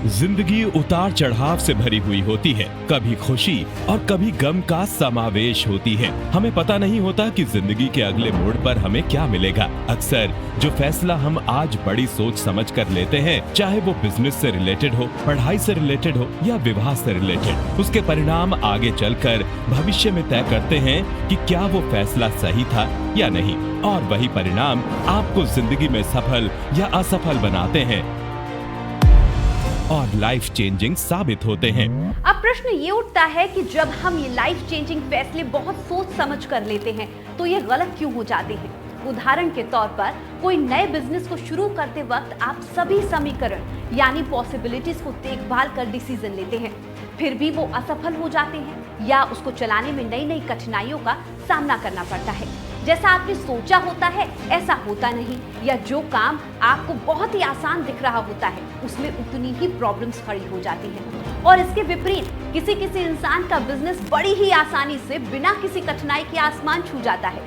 जिंदगी उतार चढ़ाव से भरी हुई होती है। कभी खुशी और कभी गम का समावेश होती है। हमें पता नहीं होता कि जिंदगी के अगले मोड़ पर हमें क्या मिलेगा। अक्सर जो फैसला हम आज बड़ी सोच समझ कर लेते हैं, चाहे वो बिजनेस से रिलेटेड हो, पढ़ाई से रिलेटेड हो या विवाह से रिलेटेड, उसके परिणाम आगे चलकर भविष्य में तय करते हैं कि क्या वो फैसला सही था या नहीं, और वही परिणाम आपको जिंदगी में सफल या असफल बनाते हैं और लाइफ चेंजिंग साबित होते हैं। अब प्रश्न ये उठता है कि जब हम ये लाइफ चेंजिंग फैसले बहुत सोच समझ कर लेते हैं तो ये गलत क्यों हो जाते हैं। उदाहरण के तौर पर कोई नए बिजनेस को शुरू करते वक्त आप सभी समीकरण यानी पॉसिबिलिटीज को देखभाल कर डिसीजन लेते हैं, फिर भी वो असफल हो जाते हैं या उसको चलाने में नई नई कठिनाइयों का सामना करना पड़ता है। जैसा आपने सोचा होता है ऐसा होता नहीं, या जो काम आपको बहुत ही आसान दिख रहा होता है उसमें उतनी ही प्रॉब्लम्स खड़ी हो जाती हैं। और इसके विपरीत किसी इंसान का बिजनेस बड़ी ही आसानी से बिना किसी कठिनाई के आसमान छू जाता है।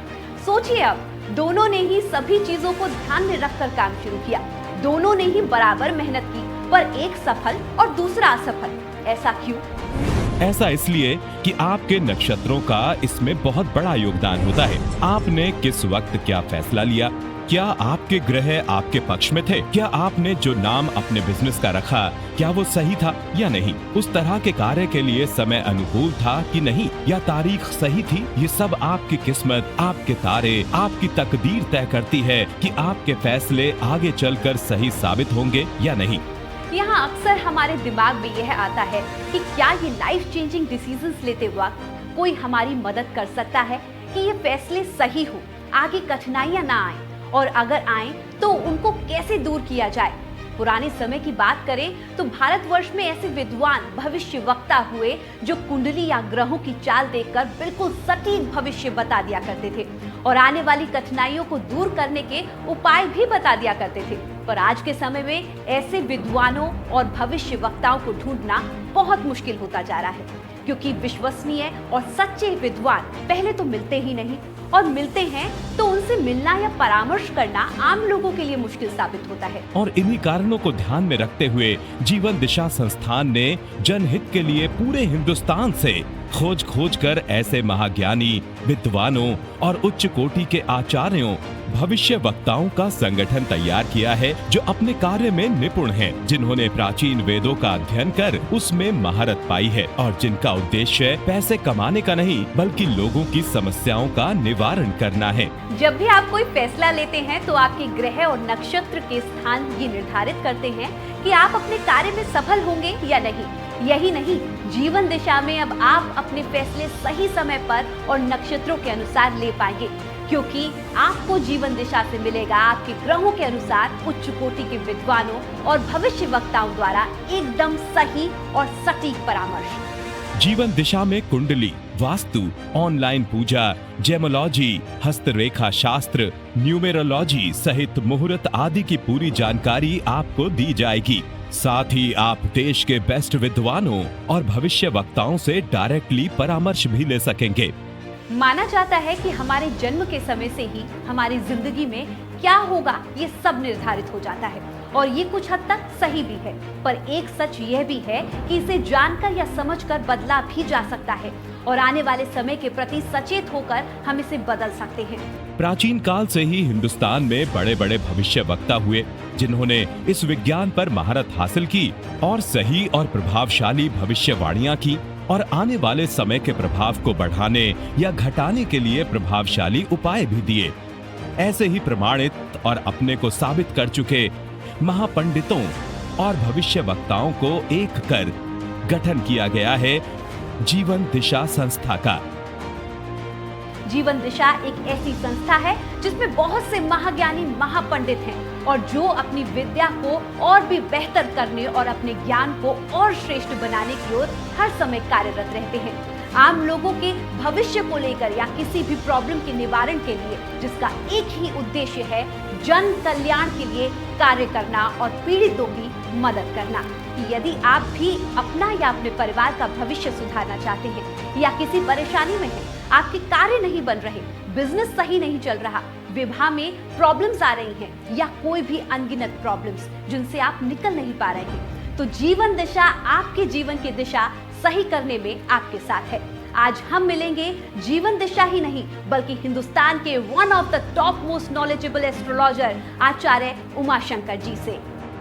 सोचिए, अब दोनों ने ही सभी चीजों को ध्यान में रखकर काम शुरू किया, दोनों ने ही बराबर मेहनत की, पर एक सफल और दूसरा असफल। ऐसा क्यों? ऐसा इसलिए कि आपके नक्षत्रों का इसमें बहुत बड़ा योगदान होता है। आपने किस वक्त क्या फैसला लिया, क्या आपके ग्रह आपके पक्ष में थे, क्या आपने जो नाम अपने बिजनेस का रखा क्या वो सही था या नहीं, उस तरह के कार्य के लिए समय अनुकूल था कि नहीं, या तारीख सही थी। ये सब आपकी किस्मत, आपके तारे, आपकी तकदीर तय करती है कि आपके फैसले आगे चलकर सही साबित होंगे या नहीं। यहाँ अक्सर हमारे दिमाग में यह आता है कि क्या ये लाइफ चेंजिंग डिसीजंस लेते वक्त कोई हमारी मदद कर सकता है कि ये फैसले सही हो, आगे कठिनाइयां ना आए, और अगर आए तो उनको कैसे दूर किया जाए। पुराने समय की बात करें तो भारतवर्ष में ऐसे विद्वान भविष्य वक्ता हुए जो कुंडली या ग्रहों की चाल देखकर बिल्कुल सटीक भविष्य बता दिया करते थे और आने वाली कठिनाइयों को दूर करने के उपाय भी बता दिया करते थे। पर आज के समय में ऐसे विद्वानों और भविष्य वक्ताओं को ढूंढना बहुत मुश्किल होता जा रहा है, क्योंकि विश्वसनीय और सच्चे विद्वान पहले तो मिलते ही नहीं, और मिलते हैं तो उनसे मिलना या परामर्श करना आम लोगों के लिए मुश्किल साबित होता है। और इन्हीं कारणों को ध्यान में रखते हुए जीवन दिशा संस्थान ने जनहित के लिए पूरे हिंदुस्तान से खोज कर ऐसे महाज्ञानी, विद्वानों और उच्च कोटि के आचार्यों, भविष्य वक्ताओं का संगठन तैयार किया है जो अपने कार्य में निपुण हैं, जिन्होंने प्राचीन वेदों का अध्ययन कर उसमें महारत पाई है और जिनका उद्देश्य पैसे कमाने का नहीं बल्कि लोगों की समस्याओं का निवारण करना है। जब भी आप कोई फैसला लेते हैं तो आपके ग्रह और नक्षत्र के स्थान ये निर्धारित करते हैं कि आप अपने कार्य में सफल होंगे या नहीं। यही नहीं, जीवन दिशा में अब आप अपने फैसले सही समय पर और नक्षत्रों के अनुसार ले पाएंगे, क्योंकि आपको जीवन दिशा से मिलेगा आपके ग्रहों के अनुसार उच्च कोटि के विद्वानों और भविष्य वक्ताओं द्वारा एकदम सही और सटीक परामर्श। जीवन दिशा में कुंडली, वास्तु, ऑनलाइन पूजा, जेमोलॉजी, हस्तरेखा शास्त्र, न्यूमेरोलॉजी सहित मुहूर्त आदि की पूरी जानकारी आपको दी जाएगी। साथ ही आप देश के बेस्ट विद्वानों और भविष्य वक्ताओं से डायरेक्टली परामर्श भी ले सकेंगे। माना जाता है कि हमारे जन्म के समय से ही हमारी जिंदगी में क्या होगा ये सब निर्धारित हो जाता है, और ये कुछ हद तक सही भी है। पर एक सच यह भी है कि इसे जानकर या समझकर बदला भी जा सकता है, और आने वाले समय के प्रति सचेत होकर हम इसे बदल सकते हैं। प्राचीन काल से ही हिंदुस्तान में बड़े बड़े भविष्य वक्ता हुए जिन्होंने इस विज्ञान पर महारत हासिल की और सही और प्रभावशाली भविष्यवाणियां की और आने वाले समय के प्रभाव को बढ़ाने या घटाने के लिए प्रभावशाली उपाय भी दिए। ऐसे ही प्रमाणित और अपने को साबित कर चुके महापंडितों और भविष्य वक्ताओं को एक कर गठन किया गया है जीवन दिशा संस्था का। जीवन दिशा एक ऐसी संस्था है जिसमें बहुत से महाज्ञानी महापंडित हैं और जो अपनी विद्या को और भी बेहतर करने और अपने ज्ञान को और श्रेष्ठ बनाने की ओर हर समय कार्यरत रहते हैं। आम लोगों के भविष्य को लेकर या किसी भी प्रॉब्लम के निवारण के लिए, जिसका एक ही उद्देश्य है जन कल्याण के लिए कार्य करना और पीड़ितों की मदद करना। यदि आप भी अपना या अपने परिवार का भविष्य सुधारना चाहते हैं या किसी परेशानी में हैं, आपके कार्य नहीं बन रहे, बिजनेस सही नहीं चल रहा, विवाह में प्रॉब्लम्स आ रही हैं या कोई भी अनगिनत प्रॉब्लम्स जिनसे आप निकल नहीं पा रहे हैं, तो जीवन दिशा आपके जीवन की दिशा सही करने में आपके साथ है। आज हम मिलेंगे जीवन दिशा ही नहीं बल्कि हिंदुस्तान के one of the top most knowledgeable astrologer Acharya Umashankar ji से।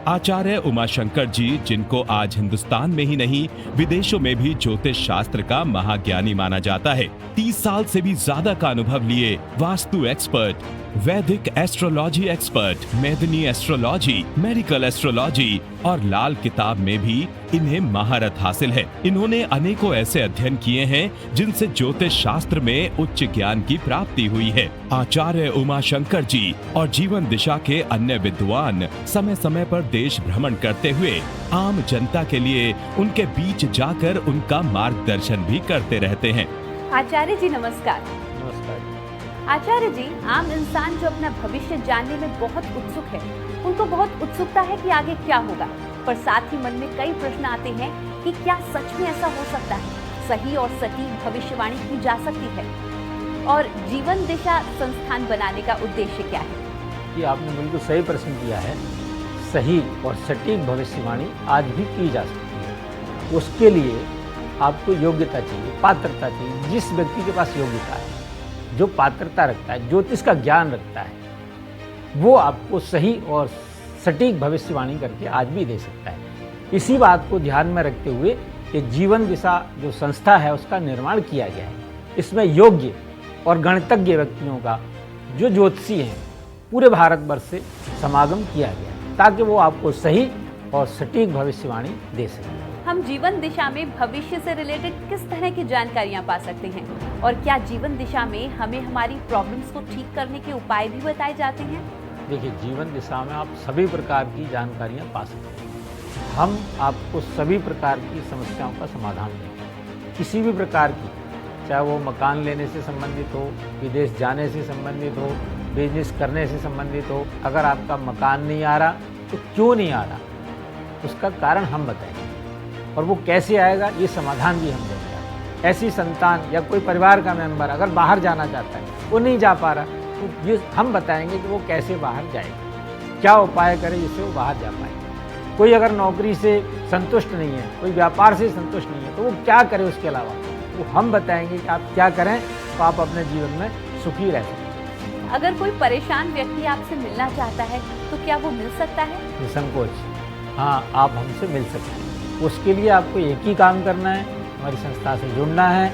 आचार्य उमाशंकर जी, जिनको आज हिंदुस्तान में ही नहीं विदेशों में भी ज्योतिष शास्त्र का महाज्ञानी माना जाता है। 30 साल से भी ज्यादा का अनुभव लिए वास्तु एक्सपर्ट, वैदिक astrology expert, Medni astrology, medical astrology और लाल किताब में भी इन्हें महारत हासिल है। इन्होंने अनेकों ऐसे अध्ययन किए हैं जिनसे ज्योतिष शास्त्र में उच्च ज्ञान की प्राप्ति हुई है। आचार्य उमाशंकर जी और जीवन दिशा के अन्य विद्वान समय समय पर देश भ्रमण करते हुए आम जनता के लिए उनके बीच जाकर उनका मार्गदर्शन भी करते रहते हैं। आचार्य जी नमस्कार। नमस्कार। आचार्य जी, आम इंसान जो अपना भविष्य जानने में बहुत उत्सुक है, उनको बहुत उत्सुकता है कि आगे क्या होगा, पर साथ ही मन में कई प्रश्न आते हैं कि क्या सच में ऐसा हो सकता है, सही और सटीक भविष्यवाणी की जा सकती है, और जीवन दिशा संस्थान बनाने का उद्देश्य क्या है? ये आपने बिल्कुल सही प्रश्न किया है। सही और सटीक भविष्यवाणी आज भी की जा सकती है। उसके लिए आपको योग्यता चाहिए, पात्रता चाहिए। जिस व्यक्ति के पास योग्यता है, जो पात्रता रखता है, ज्योतिष का ज्ञान रखता है, वो आपको सही और सटीक भविष्यवाणी करके आज भी दे सकता है। इसी बात को ध्यान में रखते हुए ये जीवन दिशा जो संस्था है उसका निर्माण किया गया है। इसमें योग्य और गणितज्ञ व्यक्तियों का जो ज्योतिषी हैं पूरे भारतवर्ष से समागम किया गया है ताकि वो आपको सही और सटीक भविष्यवाणी दे सकें। हम जीवन दिशा में भविष्य से रिलेटेड किस तरह की जानकारियां पा सकते हैं, और क्या जीवन दिशा में हमें हमारी प्रॉब्लम्स को ठीक करने के उपाय भी बताए जाते हैं? देखिए, जीवन दिशा में आप सभी प्रकार की जानकारियां पा सकते हैं। हम आपको सभी प्रकार की समस्याओं का समाधान देंगे। किसी भी प्रकार की, चाहे वो मकान लेने से संबंधित हो, विदेश जाने से संबंधित हो, बिजनेस करने से संबंधित हो। अगर आपका मकान नहीं आ रहा तो क्यों नहीं आ रहा, उसका कारण हम बताएंगे, और वो कैसे आएगा ये समाधान भी हम देंगे। ऐसी संतान या कोई परिवार का मेंबर अगर बाहर जाना चाहता है, वो नहीं जा पा रहा, तो ये हम बताएंगे कि वो कैसे बाहर जाएगा, क्या उपाय करे जिससे वो बाहर जा पाए। कोई अगर नौकरी से संतुष्ट नहीं है, कोई व्यापार से संतुष्ट नहीं है, तो वो क्या करे उसके अलावा, वो हम बताएंगे कि आप क्या करें तो आप अपने जीवन में सुखी रह सकें। अगर कोई परेशान व्यक्ति आपसे मिलना चाहता है तो क्या वो मिल सकता है? निसंकोच, हाँ, आप हमसे मिल सकते हैं। उसके लिए आपको एक ही काम करना है, हमारी संस्था से जुड़ना है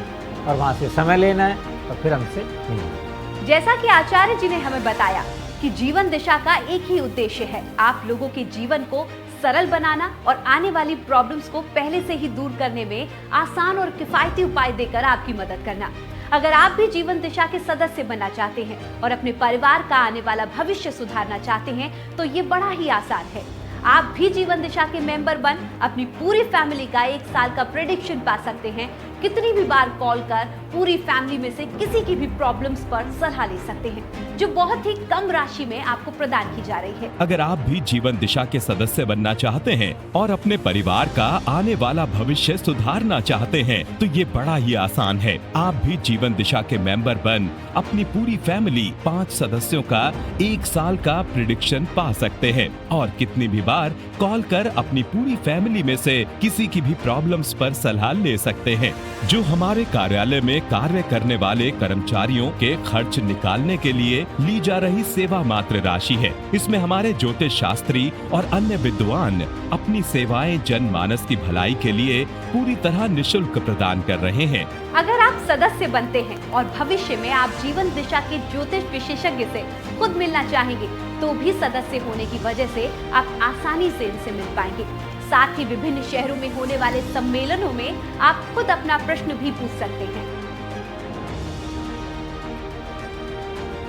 और वहाँ से समय लेना है और फिर हमसे मिलना है। जैसा कि आचार्य जी ने हमें बताया कि जीवन दिशा का एक ही उद्देश्य है, आप लोगों के जीवन को सरल बनाना और आने वाली प्रॉब्लम्स को पहले से ही दूर करने में आसान और किफायती उपाय देकर आपकी मदद करना। अगर आप भी जीवन दिशा के सदस्य बनना चाहते हैं और अपने परिवार का आने वाला भविष्य सुधारना चाहते हैं तो ये बड़ा ही आसान है। आप भी जीवन दिशा के मेंबर बन अपनी पूरी फैमिली का 1 साल का प्रेडिक्शन पा सकते हैं। कितनी भी बार कॉल कर पूरी फैमिली में से किसी की भी प्रॉब्लम्स पर सलाह ले सकते हैं, जो बहुत ही कम राशि में आपको प्रदान की जा रही है। अगर आप भी जीवन दिशा के सदस्य बनना चाहते हैं और अपने परिवार का आने वाला भविष्य सुधारना चाहते हैं तो ये बड़ा ही आसान है। आप भी जीवन दिशा के मेंबर बन अपनी पूरी फैमिली 5 सदस्यों का 1 साल का प्रिडिक्शन पा सकते हैं और कितनी भी बार कॉल कर अपनी पूरी फैमिली में से किसी की भी प्रॉब्लम्स पर सलाह ले सकते हैं। जो हमारे कार्यालय में कार्य करने वाले कर्मचारियों के खर्च निकालने के लिए ली जा रही सेवा मात्र राशि है। इसमें हमारे ज्योतिष शास्त्री और अन्य विद्वान अपनी सेवाएं जनमानस की भलाई के लिए पूरी तरह निशुल्क प्रदान कर रहे हैं। अगर आप सदस्य बनते हैं और भविष्य में आप जीवन दिशा के ज्योतिष विशेषज्ञ से खुद मिलना चाहेंगे तो भी सदस्य होने की वजह से आप आसानी से इनसे मिल पाएंगे। साथ ही विभिन्न शहरों में होने वाले सम्मेलनों में आप खुद अपना प्रश्न भी पूछ सकते हैं।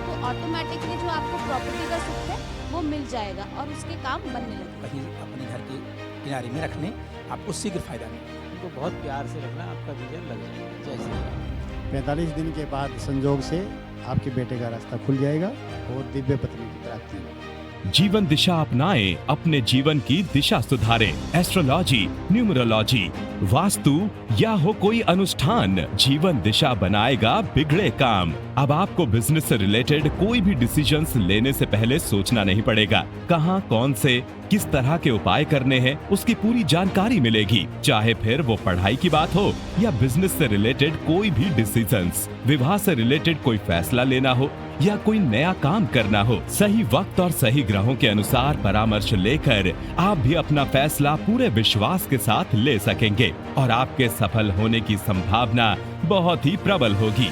तो ऑटोमेटिकली जो आपको प्रॉपर्टी का सुख है वो मिल जाएगा और उसके काम बनने लगेंगे। कहीं अपने घर के किनारे में रखने आपको शीघ्र फायदा मिलेगा। उनको बहुत प्यार से रखना, आपका विजन लग जाएगा। जय श्री राम। 45 दिन के बाद संजोग से आपके बेटे का रास्ता खुल जाएगा और दिव्य पत्नी की प्राप्ति होगी। जीवन दिशा अपनाएं, अपने जीवन की दिशा सुधारें। एस्ट्रोलॉजी, न्यूमरोलॉजी, वास्तु या हो कोई अनुष्ठान, जीवन दिशा बनाएगा बिगड़े काम। अब आपको बिजनेस से रिलेटेड कोई भी डिसीजंस लेने से पहले सोचना नहीं पड़ेगा। कहां, कौन से, किस तरह के उपाय करने हैं उसकी पूरी जानकारी मिलेगी। चाहे फिर वो पढ़ाई की बात हो या बिजनेस से रिलेटेड कोई भी डिसीजंस, विवाह से रिलेटेड कोई फैसला लेना हो या कोई नया काम करना हो, सही वक्त और सही ग्रहों के अनुसार परामर्श लेकर आप भी अपना फैसला पूरे विश्वास के साथ ले सकेंगे और आपके सफल होने की संभावना बहुत ही प्रबल होगी।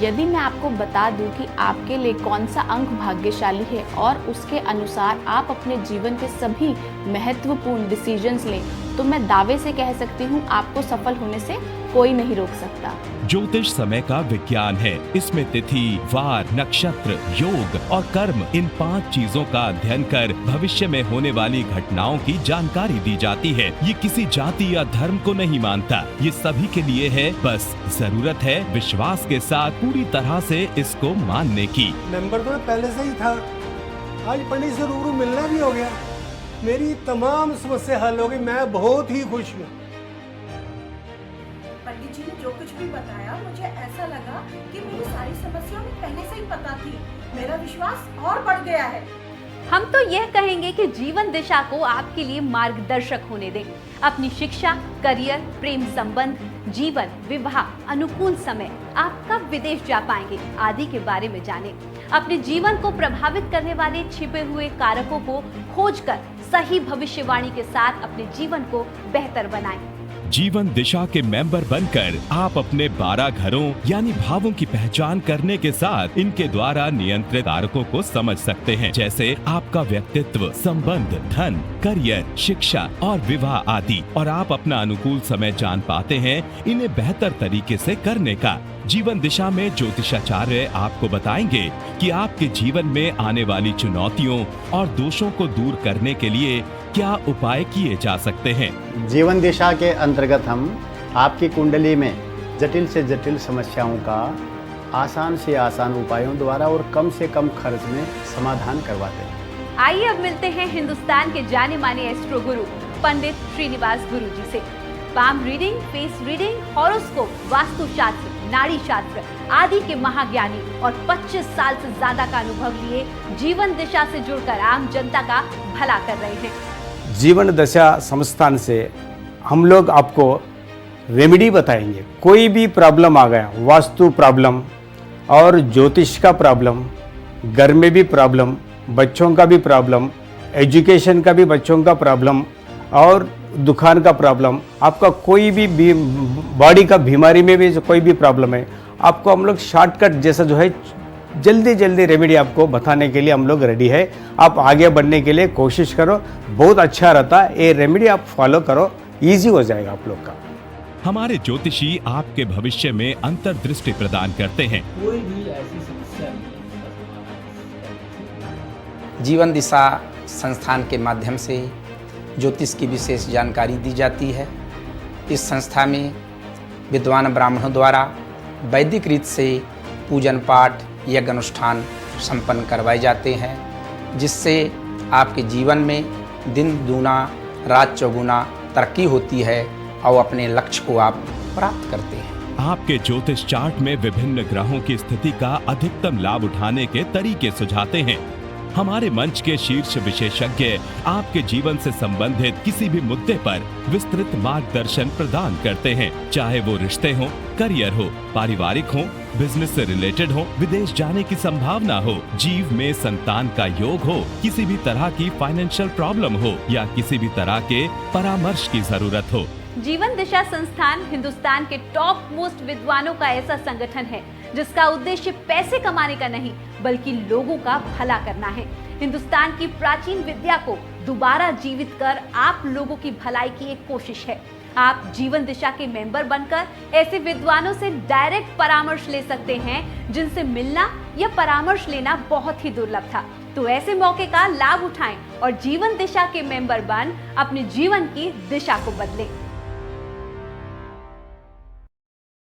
यदि मैं आपको बता दूं कि आपके लिए कौन सा अंक भाग्यशाली है और उसके अनुसार आप अपने जीवन के सभी महत्वपूर्ण डिसीजंस लें, तो मैं दावे से कह सकती हूं आपको सफल होने से कोई नहीं रोक सकता। ज्योतिष समय का विज्ञान है। इसमें तिथि, वार, नक्षत्र, योग और कर्म, इन 5 चीजों का अध्ययन कर भविष्य में होने वाली घटनाओं की जानकारी दी जाती है। ये किसी जाति या धर्म को नहीं मानता, ये सभी के लिए है। बस जरूरत है विश्वास के साथ पूरी तरह से इसको मानने की। नंबर तो पहले से ही था, आज पंडित से रूबरू मिलना भी हो गया, मेरी तमाम समस्या हल हो गई, मैं बहुत ही खुश हूँ। पंडित जी ने जो कुछ भी बताया, मुझे ऐसा लगा कि मेरी सारी समस्याओं में पहले से ही पता थी। मेरा विश्वास और बढ़ गया है। हम तो यह कहेंगे कि जीवन दिशा को आपके लिए मार्गदर्शक होने दें। अपनी शिक्षा, करियर, प्रेम संबंध, जीवन, विवाह, अनुकूल समय, आप कब विदेश जा पाएंगे आदि के बारे में जानें। अपने जीवन को प्रभावित करने वाले छिपे हुए कारकों को खोजकर सही भविष्यवाणी के साथ अपने जीवन को बेहतर बनाएं। जीवन दिशा के मेंबर बनकर आप अपने 12 घरों यानी भावों की पहचान करने के साथ इनके द्वारा नियंत्रित कारकों को समझ सकते हैं, जैसे आपका व्यक्तित्व, संबंध, धन, करियर, शिक्षा और विवाह आदि, और आप अपना अनुकूल समय जान पाते हैं इन्हें बेहतर तरीके से करने का। जीवन दिशा में ज्योतिषाचार्य आपको बताएंगे कि आपके जीवन में आने वाली चुनौतियों और दोषों को दूर करने के लिए क्या उपाय किए जा सकते हैं। जीवन दिशा के अंतर्गत हम आपकी कुंडली में जटिल से जटिल समस्याओं का आसान से आसान उपायों द्वारा और कम से कम खर्च में समाधान करवाते हैं। आइए अब मिलते हैं हिंदुस्तान के जाने माने एस्ट्रो गुरु पंडित श्रीनिवास गुरु जी से। Palm reading, face reading, horoscope, वास्तुशास्त्र, नाड़ी शास्त्र आदि के महाज्ञानी और 25 साल से ज्यादा का अनुभव लिए जीवन दिशा से जुड़कर आम जनता का भला कर रहे हैं। जीवन दशा संस्थान से हम लोग आपको रेमेडी बताएंगे। कोई भी प्रॉब्लम आ गया, वास्तु प्रॉब्लम और ज्योतिष का प्रॉब्लम, घर में भी प्रॉब्लम, बच्चों का भी प्रॉब्लम, एजुकेशन का भी बच्चों का प्रॉब्लम और दुकान का प्रॉब्लम, आपका कोई भी बॉडी का बीमारी में भी कोई भी प्रॉब्लम है, आपको हम लोग शॉर्टकट जैसा जो है जल्दी जल्दी रेमेडी आपको बताने के लिए हम लोग रेडी है। आप आगे बढ़ने के लिए कोशिश करो, बहुत अच्छा रहता है। ये रेमेडी आप फॉलो करो, इजी हो जाएगा आप लोग का। हमारे ज्योतिषी आपके भविष्य में अंतर्दृष्टि प्रदान करते हैं। कोई भी ऐसी समस्या नहीं। जीवन दिशा संस्थान के माध्यम से ज्योतिष की विशेष जानकारी दी जाती है। इस संस्था में विद्वान ब्राह्मणों द्वारा वैदिक रीत से पूजन पाठ, यज्ञ अनुष्ठान संपन्न करवाए जाते हैं, जिससे आपके जीवन में दिन दूना रात चौगुना तरक्की होती है और अपने लक्ष्य को आप प्राप्त करते हैं। आपके ज्योतिष चार्ट में विभिन्न ग्रहों की स्थिति का अधिकतम लाभ उठाने के तरीके सुझाते हैं। हमारे मंच के शीर्ष विशेषज्ञ आपके जीवन से संबंधित किसी भी मुद्दे पर विस्तृत मार्गदर्शन प्रदान करते हैं, चाहे वो रिश्ते हो, करियर हो, पारिवारिक हो, बिजनेस से रिलेटेड हो, विदेश जाने की संभावना हो, जीव में संतान का योग हो, किसी भी तरह की फाइनेंशियल प्रॉब्लम हो या किसी भी तरह के परामर्श की जरूरत हो। जीवन दिशा संस्थान हिंदुस्तान के टॉप मोस्ट विद्वानों का ऐसा संगठन है जिसका उद्देश्य पैसे कमाने का नहीं बल्कि लोगों का भला करना है। हिंदुस्तान की प्राचीन विद्या को दोबारा जीवित कर आप लोगों की भलाई की एक कोशिश है। आप जीवन दिशा के मेंबर बनकर ऐसे विद्वानों से डायरेक्ट परामर्श ले सकते हैं जिनसे मिलना या परामर्श लेना बहुत ही दुर्लभ था। तो ऐसे मौके का लाभ उठाएं और जीवन दिशा के मेंबर बन अपने जीवन की दिशा को बदलें।